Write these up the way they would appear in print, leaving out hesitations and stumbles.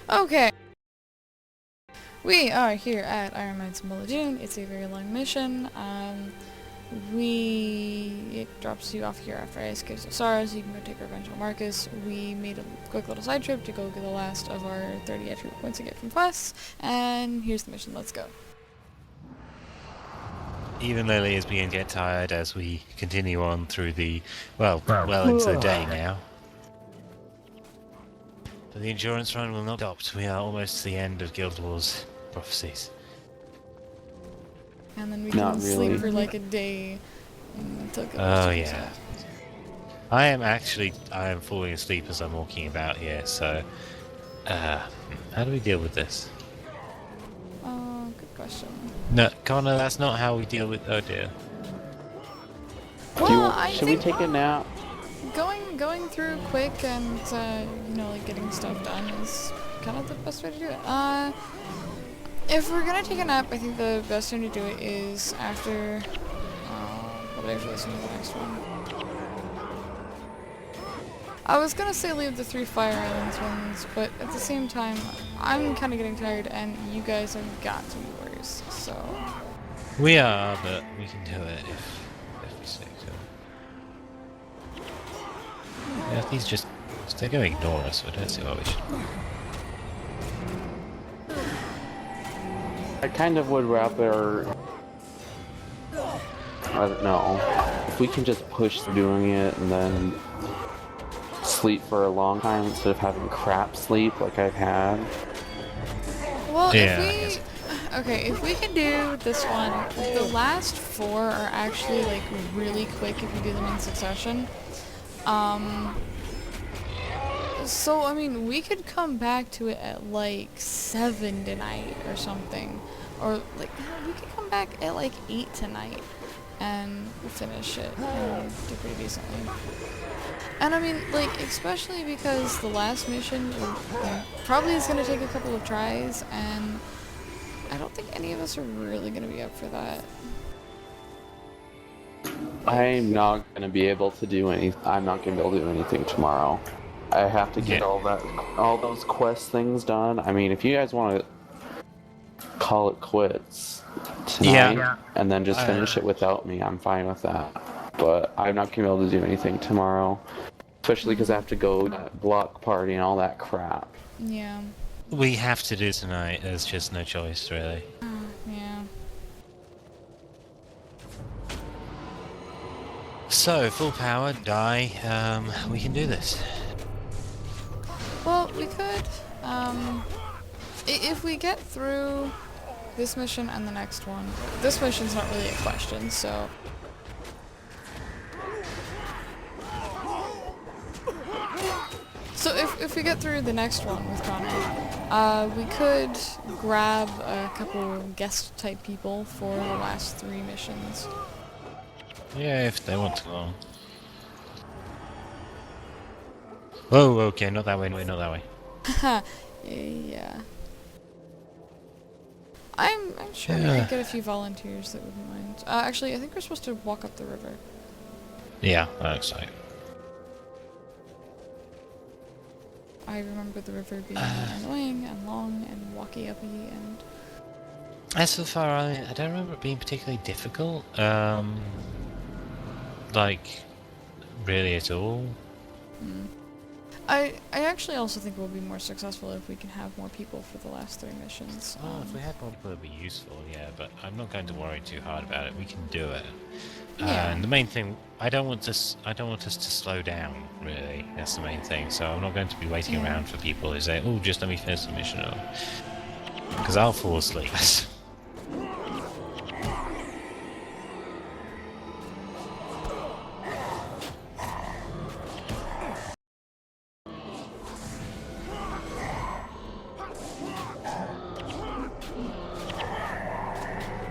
Okay. We are here at Iron Man's Moladune. It's a very long mission. It drops you off here after I escape Osara, so you can go take revenge on Marcus. We made a quick little side trip to go get the last of our 30 attribute points to get from quests, and here's the mission. Let's go. Even Lily is beginning to get tired as we continue on through the, well into the day now. But the endurance run will not stop. We are almost to the end of Guild Wars Prophecies. And then we can sleep for like a day until Guild Wars. Oh yeah. I am falling asleep as I'm walking about here, so how do we deal with this? Oh, good question. No, Connor, that's not how we deal with, oh dear. Well, should we take a nap? Going through quick and like getting stuff done is kind of the best way to do it. If we're gonna take a nap, I think the best time to do it is after listen to the next one. I was gonna say leave the 3 Fire Islands ones, but at the same time, I'm kind of getting tired, and you guys have got to be worse. So We are, but we can do it if we say so. Yeah, if these they're going to ignore us, so I don't see why we should. I kind of would rather, I don't know, if we can just push doing it and then sleep for a long time instead of having crap sleep like I've had. Well, Yeah, if we can do this one, the last 4 are actually like really quick if you do them in succession. So I mean, we could come back to it at like 7 tonight or something, or like we could come back at like 8 tonight and finish it and do pretty decently. And I mean, like, especially because the last mission probably is going to take a couple of tries, and I don't think any of us are really going to be up for that. I'm not going to be able to do anything. I'm not going to be able to do anything tomorrow. I have to get all those quest things done. I mean, if you guys want to call it quits tonight and then just finish it without me, I'm fine with that. But I'm not going to be able to do anything tomorrow, especially because I have to go to that block party and all that crap. Yeah. We have to do tonight. There's just no choice, really. Yeah. So, full power, die. We can do this. Well, we could, if we get through this mission and the next one, this mission's not really a question, so. So if we get through the next one with Connor, we could grab a couple guest type people for the last 3 missions. Yeah, if they want to go on. Whoa, okay, not that way, not that way. Haha, yeah. I'm sure we could get a few volunteers that wouldn't mind. Actually, I think we're supposed to walk up the river. Yeah, that looks like. I remember the river being annoying and long and walky-uppy and... As for the Fire Island, I don't remember it being particularly difficult. Like, really at all. I actually also think we'll be more successful if we can have more people for the last 3 missions. Oh, if we had more people, it'd be useful, yeah, but I'm not going to worry too hard about it. We can do it. Yeah. And the main thing, I don't want us to slow down, really. That's the main thing. So I'm not going to be waiting around for people who say, "Oh, just let me finish the mission," because I'll fall asleep.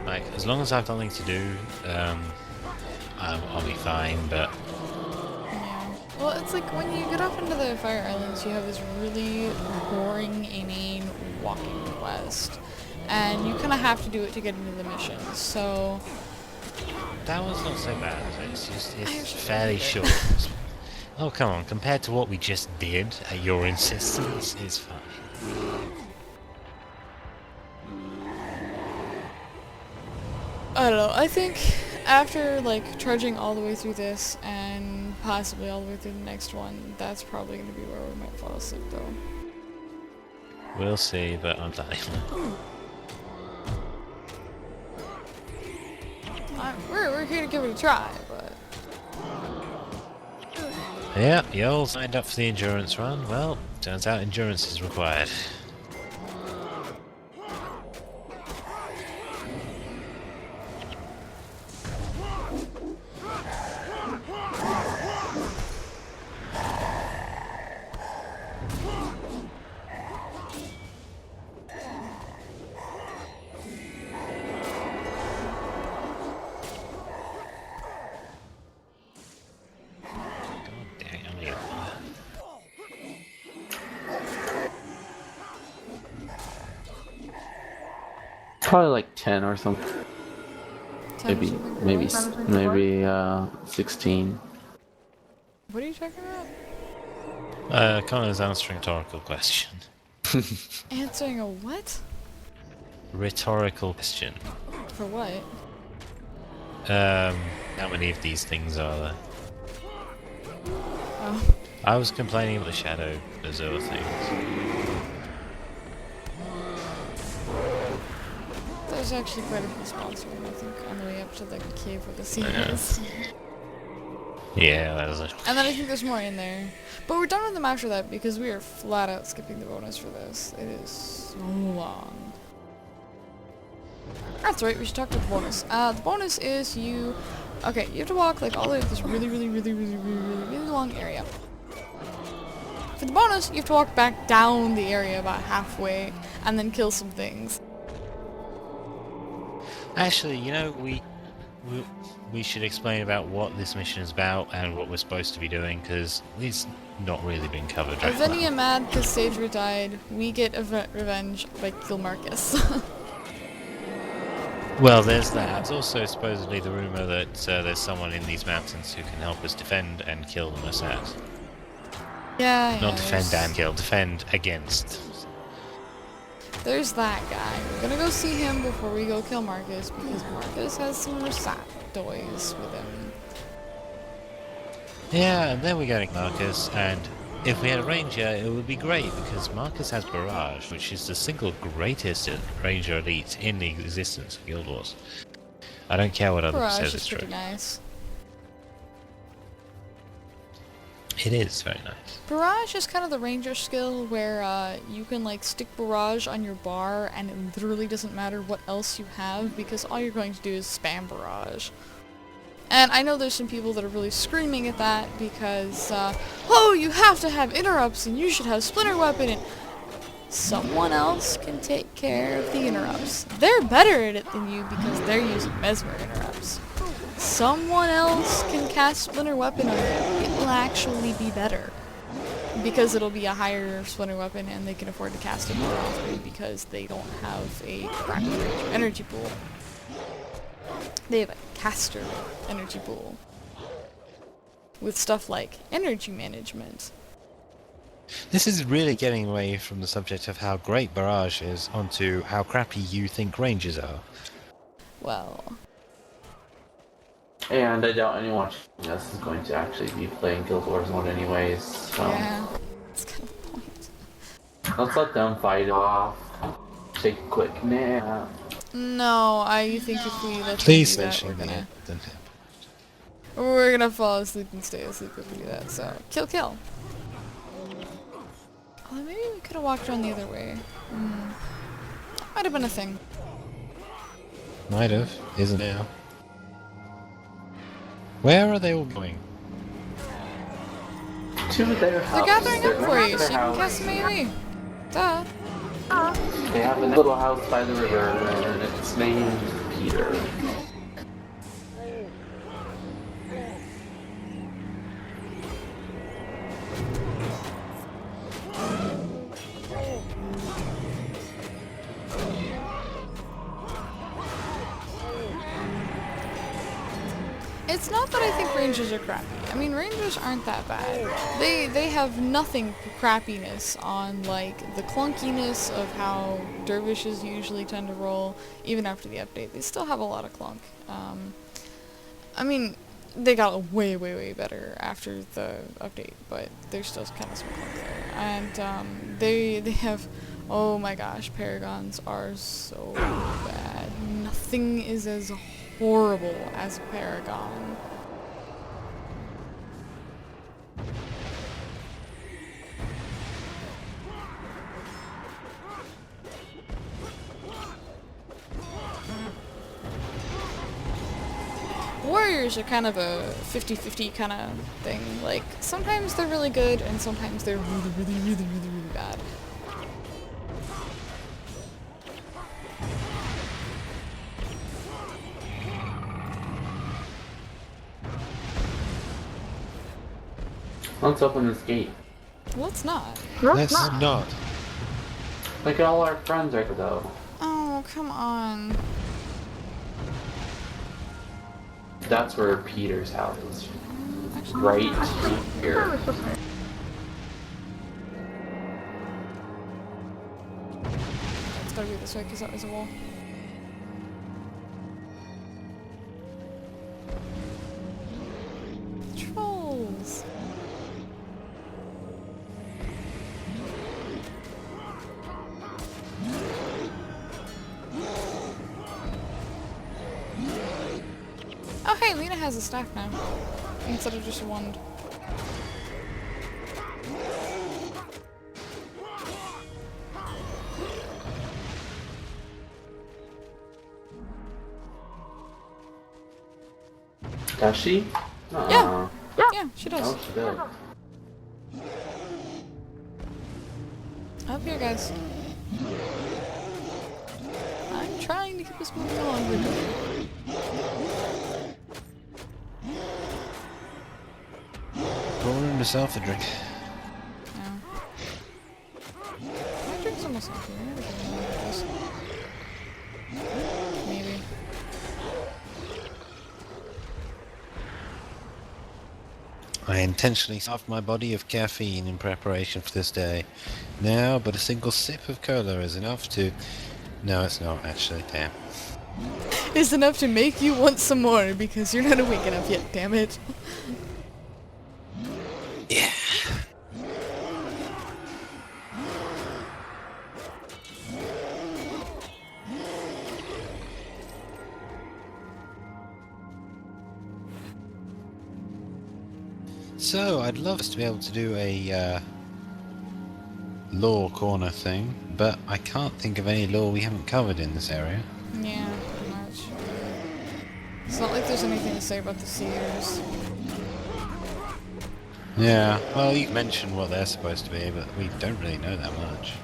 Like, as long as I've something to do, I'll be fine, but... Yeah. Well, it's like when you get up into the Fire Islands, you have this really boring, inane walking quest. And you kind of have to do it to get into the missions, so... That one's not so bad. It's fairly short. Oh, come on. Compared to what we just did at your insistence, it's fine. I don't know. I think after like trudging all the way through this and possibly all the way through the next one, that's probably going to be where we might fall asleep though. We'll see, but I'm dying. We're here to give it a try, but Yeah, you all signed up for the endurance run. Well, turns out endurance is required. Probably like 10 or something. 10 Maybe, or something. maybe, What? maybe 16. What are you talking about? Connor's answering a rhetorical question. Answering a what? Rhetorical question. For what? How many of these things are there? Oh. I was complaining about the Shadow Azure things. There's actually quite a few spawns here, I think, on the way up to the cave where the sea I know. is. Yeah, that was a... And then I think there's more in there. But we're done with them after that because we are flat out skipping the bonus for this. It is so long. That's right, we should talk about the bonus. The bonus is you... Okay, you have to walk like all the way to this really long area. For the bonus, you have to walk back down the area about halfway and then kill some things. Actually, you know, we should explain about what this mission is about and what we're supposed to be doing, because it's not really been covered right If any now. are mad because Sager died, we get revenge by kill Marcus. Well, there's that. There's also supposedly the rumor that there's someone in these mountains who can help us defend and kill the Mossad. Yeah, Not defend there's- and kill, defend against. There's that guy. We're gonna go see him before we go kill Marcus because Marcus has some Mossad toys with him. Yeah, and then we go to Marcus, and if we had a ranger, it would be great, because Marcus has Barrage, which is the single greatest ranger elite in the existence of Guild Wars. I don't care what other Barrage says is it's true. pretty nice. It is very nice. Barrage is kind of the ranger skill where you can like stick Barrage on your bar and it literally doesn't matter what else you have because all you're going to do is spam Barrage. And I know there's some people that are really screaming at that because, oh, you have to have interrupts and you should have Splinter Weapon and someone else can take care of the interrupts. They're better at it than you because they're using Mesmer interrupts. Someone else can cast Splinter Weapon on it. It will actually be better. Because it'll be a higher Splinter Weapon and they can afford to cast it more often because they don't have a crappy energy pool. They have a caster energy pool. With stuff like energy management. This is really getting away from the subject of how great Barrage is onto how crappy you think rangers are. Well... And I doubt anyone watching this is going to actually be playing Guild Wars 1 anyways, so... Yeah, that's kind of the point. Let's let them fight off. Take a quick nap. No, I think if we let Please them do that, we're mention gonna... the We're gonna fall asleep and stay asleep if we do that, so... Kill. Oh, maybe we could've walked around the other way. Might have been a thing. Might have, isn't it now? Where are they all going? To their house. They're gathering up for you, so you can cast them AoE. Duh. They have a little house by the river, and it's named Peter. it's not that I think rangers are crappy. I mean, rangers aren't that bad. They have nothing crappiness on, like, the clunkiness of how dervishes usually tend to roll, even after the update. They still have a lot of clunk. I mean, they got way, way, way better after the update, but there's still kind of some clunk there. And, they have... Oh my gosh, paragons are so bad. Nothing is as horrible as a paragon. Warriors are kind of a 50-50 kind of thing. Like, sometimes they're really good, and sometimes they're really, really, really, really, really bad. Let's open this gate. Let's not. Let's not. Look at all our friends right though. Oh, come on. That's where Peter's house is. Actually, Right here. it's gotta be this way, because that was a wall. Trolls! Oh hey, Lena has a staff now, instead of just a wand. Does she? Yeah. Yeah, she does. Oh, she does. Up here, guys. I'm trying to keep us moving along with it. Pouring myself a drink. Yeah. My drink's almost empty. Maybe. I intentionally starved my body of caffeine in preparation for this day. Now, but a single sip of cola is enough to... No, it's not, actually. Damn. It's enough to make you want some more because you're not awake enough yet, damn it. Yeah. So, I'd love us to be able to do a lore corner thing, but I can't think of any lore we haven't covered in this area. Yeah, pretty much. It's not like there's anything to say about the seers. Yeah, well, you mentioned what they're supposed to be, but we don't really know that much.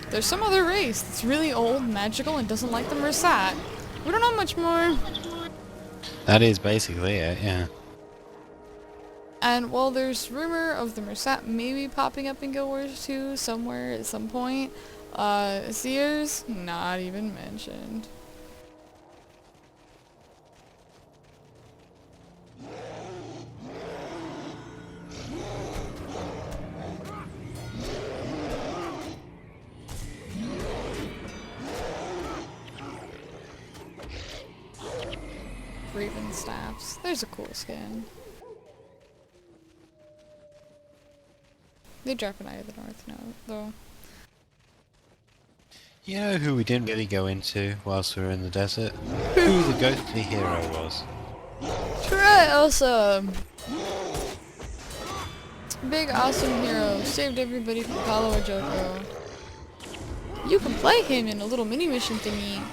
There's some other race that's really old, magical, and doesn't like the Mersat. We don't know much more. That is basically it, yeah. And while there's rumor of the Mersat maybe popping up in Guild Wars 2 somewhere at some point, seers, not even mentioned. Raven staffs. There's a cool skin. They drop an Eye of the North now, though. You know who we didn't really go into whilst we were in the desert? Who the ghostly hero was. Try awesome! Big awesome hero. Saved everybody from Paulo Ojoko. You can play him in a little mini mission thingy.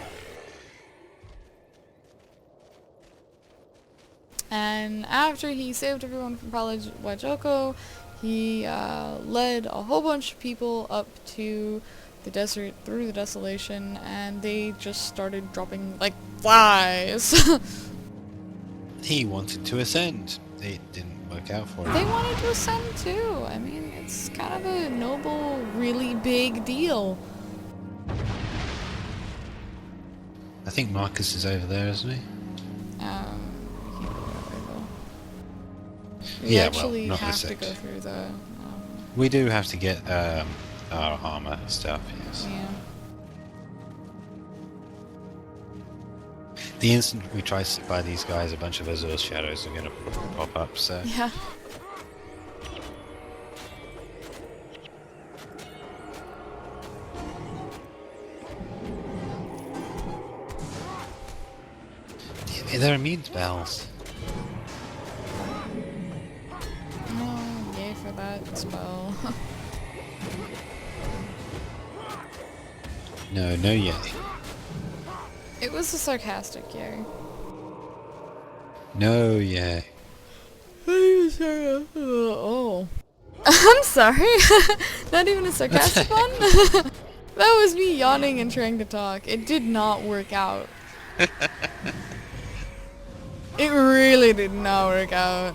And after he saved everyone from Paulo Ojoko, he led a whole bunch of people up to the desert through the desolation, and they just started dropping like flies. He wanted to ascend. It didn't work out for him. They wanted to ascend too. I mean, it's kind of a noble, really big deal. I think Marcus is over there, isn't he? We can't go that way though. We Yeah, well, actually not in a have to sec. go through the. We do have to get our armor stuff, yes. Yeah. The instant we try to sit by these guys, a bunch of Azure shadows are going to pop up, so... Yeah. They're immune to bells. Oh, yay for that spell. No, no yay. It was a sarcastic yay. No yay. Oh. I'm sorry. Not even a sarcastic one? That was me yawning and trying to talk. It did not work out. It really did not work out.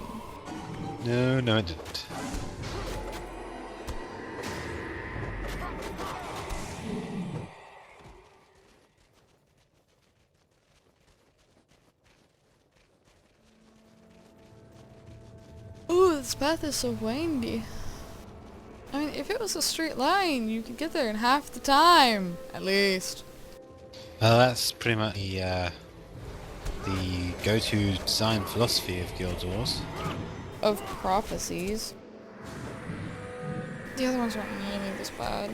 No, no it didn't. Ooh, this path is so windy. I mean, if it was a straight line, you could get there in half the time, at least. Well, that's pretty much the go-to design philosophy of Guild Wars. Of Prophecies. The other ones aren't nearly this bad.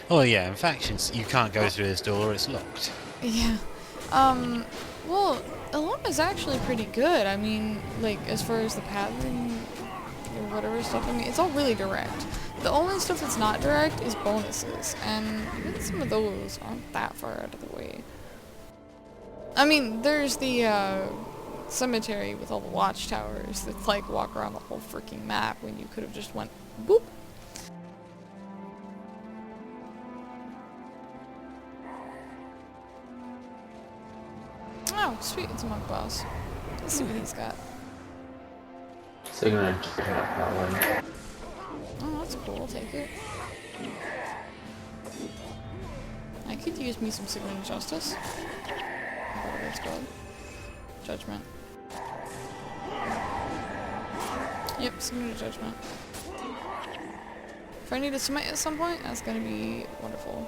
Oh yeah, in factions, you can't go through this door, it's locked. Yeah. Well, Alone is actually pretty good. I mean, like, as far as the pathing or whatever stuff, I mean, it's all really direct. The only stuff that's not direct is bonuses, and even some of those aren't that far out of the way. I mean, there's the, cemetery with all the watchtowers that, like, walk around the whole freaking map when you could have just went boop. Oh, sweet, it's a monk boss. Let's see what he's got. So you're gonna check out that one. Oh, that's cool, I'll take it. I could use me some Signet of Justice. Whatever it's called. Judgment. Yep, Signet of Judgment. If I need to smite at some point, that's gonna be wonderful.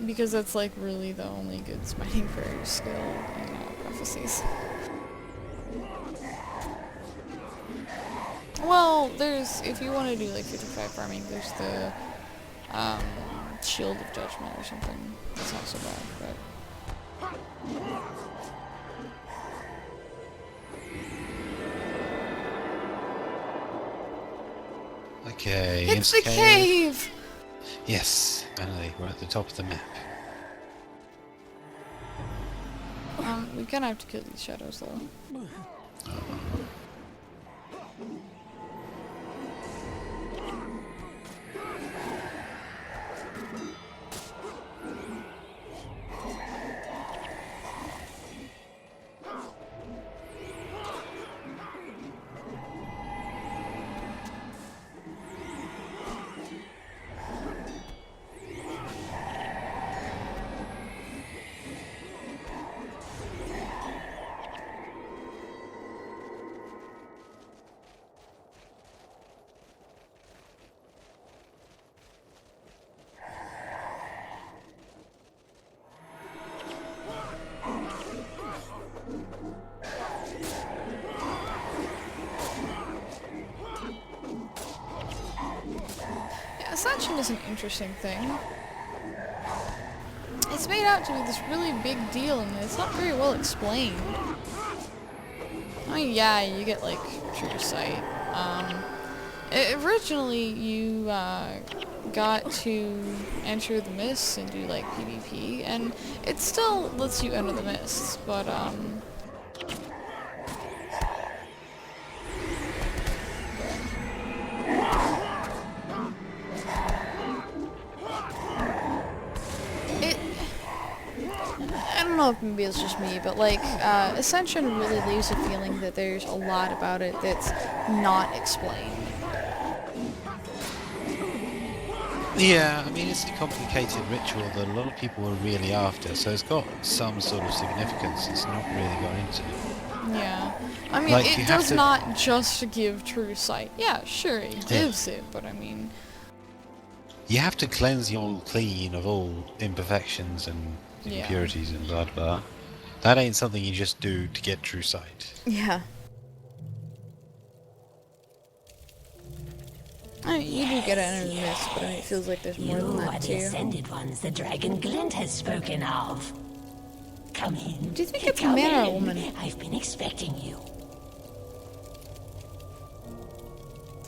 Because that's like really the only good smiting prayer skill in Prophecies. Well, there's, if you want to do like 55 farming, there's the Shield of Judgment or something. That's not so bad, but... Okay, It's the cave! Yes, finally, we're at the top of the map. We kinda have to kill these shadows though. Ascension is an interesting thing. It's made out to be this really big deal and it's not very well explained. I mean, yeah, you get like true sight. Originally you got to enter the mists and do like PvP, and it still lets you enter the mists, but I don't know if maybe it's just me, but like, Ascension really leaves a feeling that there's a lot about it that's not explained. Yeah, I mean, it's a complicated ritual that a lot of people are really after, so it's got some sort of significance it's not really gone into. Yeah. I mean, Like, you it have does to... not just give true sight. Yeah, sure, it Yeah. gives it, but I mean... You have to cleanse you all clean of all imperfections and Yeah. impurities and blah blah. That ain't something you just do to get true sight. Yeah. I mean, you do get it under the mist, but I mean, it feels like there's more than You that are the too. ascended ones the Dragon Glint has spoken of. Come in. Do you think it's a Come man or a in. woman? I've been expecting you.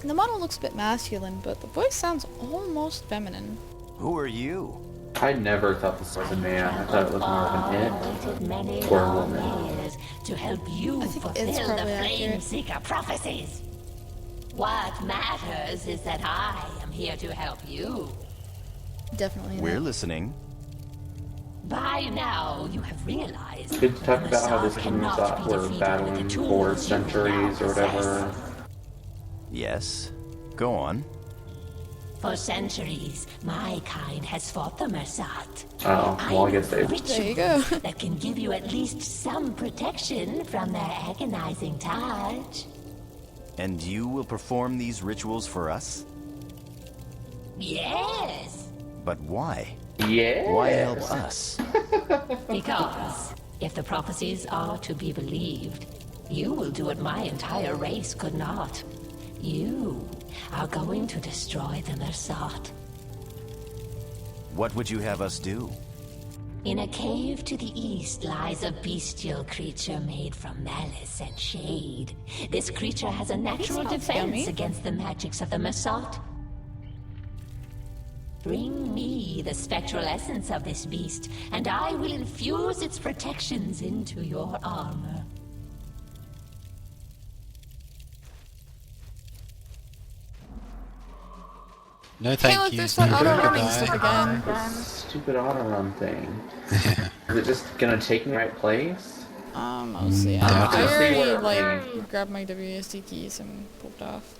The model looks a bit masculine, but the voice sounds almost feminine. Who are you? I never thought this was a man. I thought it was more of an it or a woman. To help you I think fulfill it's the probably Flame accurate. Seeker prophecies. What matters is that I am here to help you. Definitely. We're not. listening. By now, you have realized Could you talk that about how the this Messiah comes cannot up? be We're defeated with battling the for tools you now centuries or whatever. possess. Yes. Go on. For centuries, my kind has fought the Mersat. Oh, well, I guess they... There you go. That can give you at least some protection from their agonizing touch. And you will perform these rituals for us? Yes, But why? Yeah. Why help us? because if the prophecies are to be believed, you will do what my entire race could not. You are going to destroy the Mersat. What would you have us do? In a cave to the east lies a bestial creature made from malice and shade. This creature has a natural Sounds defense yummy. against the magics of the Mersat. Bring me the spectral essence of this beast, and I will infuse its protections into your armor. No Hey, thank look, you. there's that auto running Goodbye. stuff again. This stupid auto run thing. Is it just gonna take me right place? Mostly. Yeah, I okay. already, See where- like, grabbed my WSD keys and pulled off.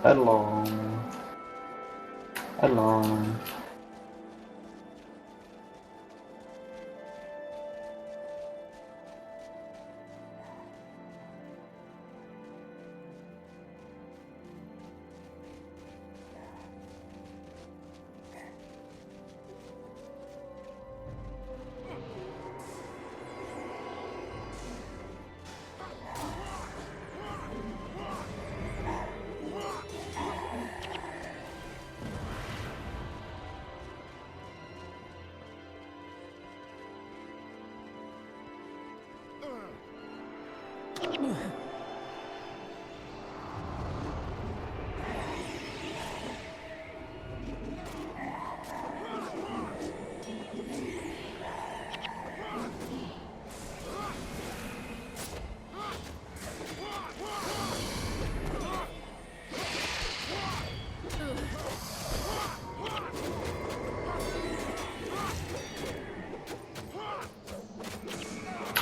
Along. Along.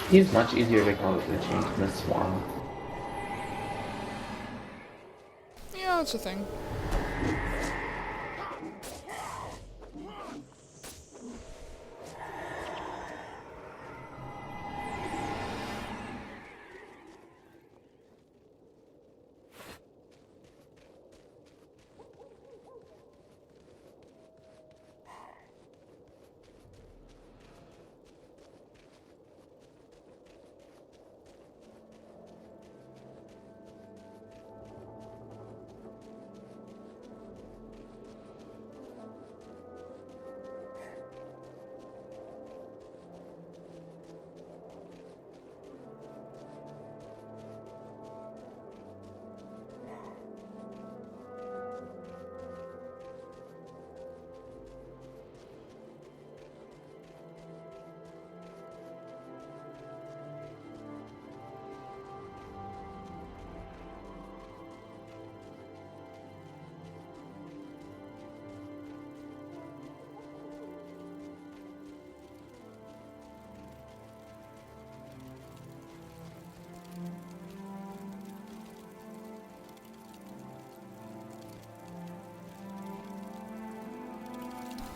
He's much easier to kill than change in this one. Yeah, that's a thing.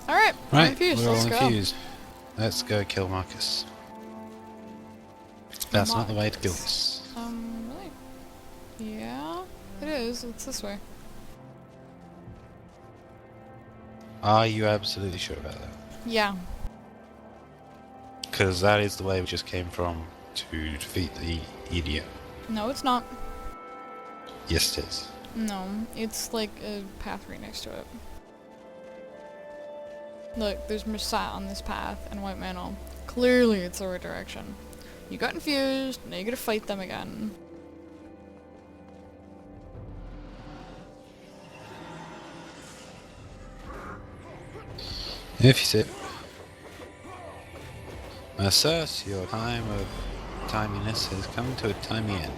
Alright, I'm Right, infused. we're all Let's go. infused. Let's go kill Marcus. That's not the way to kill this. Really? Yeah, it is. It's this way. Are you absolutely sure about that? Yeah. Because that is the way we just came from to defeat the idiot. No, it's not. Yes, it is. No, it's like a path right next to it. Look, there's Mursaat on this path and White Mantle. Clearly it's the right direction. You got infused, now you gotta fight them again. If you sit. Assess your time of timeliness has come to a timely end.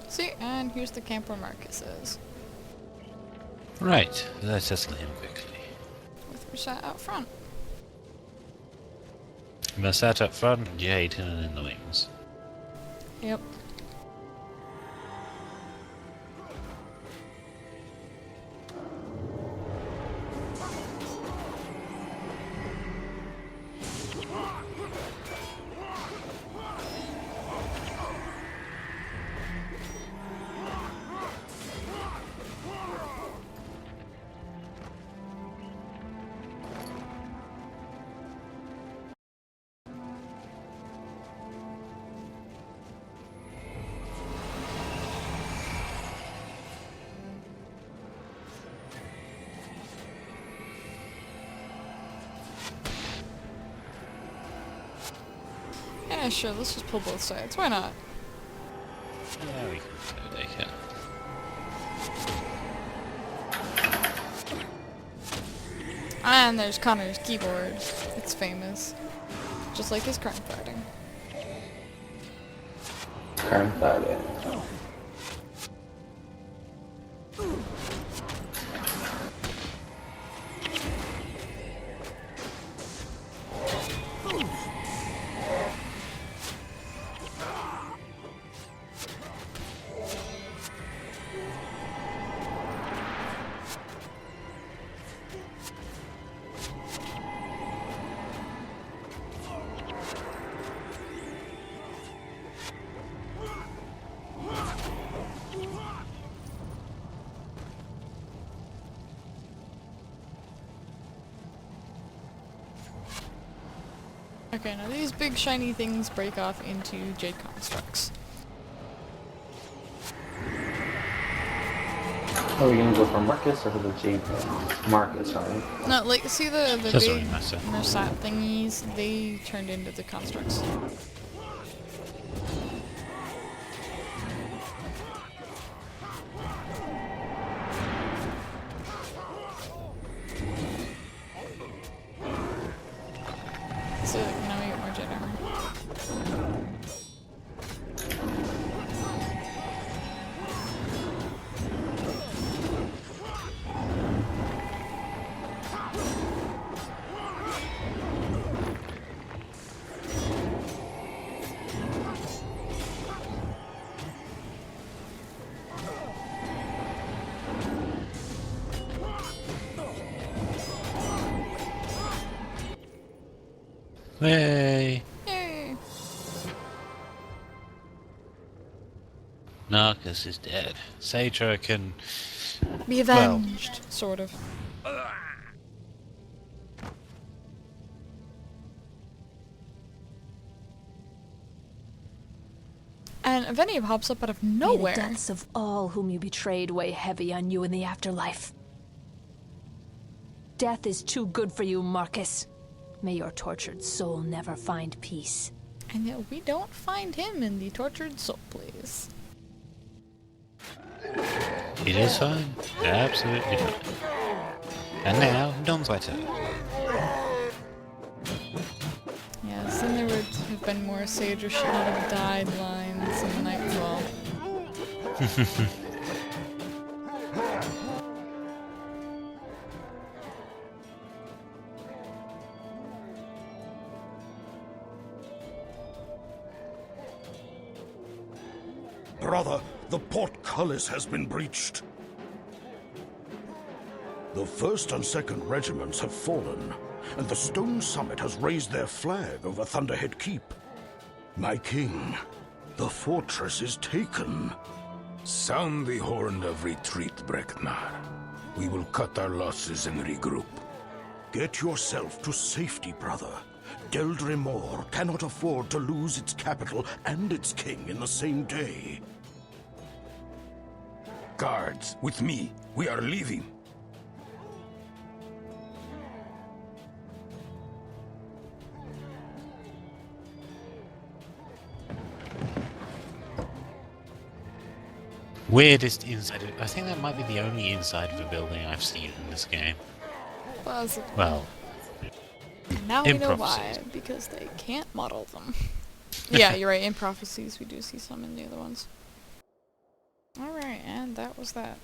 See, and here's the camp where Marcus is. Right, let us kill him quickly. With Mursaat out front. Mursaat up front, Jade hidden in the wings. Yep. Yeah, sure, let's just pull both sides. Why not? Yeah, we can totally take it. And there's Connor's keyboard. It's famous. Just like his crime fighting. Crime fighting. Okay, now these big shiny things break off into jade constructs. Are we gonna go for Marcus or for the Jade thing? Marcus, right? No, like, see the Doesn't big really matter. Mursaat thingies? They turned into the constructs. So now we get more jade armor. Yay! Yay! Narcus is dead. Sager can... Be Well. avenged, sort of. And Avenia pops up out of May the nowhere. deaths of all whom you betrayed weigh heavy on you in the afterlife. Death is too good for you, Marcus. May your tortured soul never find peace. And yet we don't find him in the tortured soul place. It is fine. Absolutely fine. And now, Don's letter. Yes, then there would have been more Sage or should not have died lines in the Nightfall. Brother, the portcullis has been breached. The 1st and 2nd regiments have fallen, and the stone summit has raised their flag over Thunderhead Keep. My king, the fortress is taken. Sound the horn of retreat, Breknar. We will cut our losses and regroup. Get yourself to safety, brother. Deldrimor cannot afford to lose its capital and its king in the same day. Guards, with me. We are leaving. Weirdest inside. I think that might be the only inside of a building I've seen in this game. Possibly. Well, And now we in know Prophecies. why, because they can't model them. Yeah, you're right. In Prophecies, we do see some in the other ones. Alright, and that was that.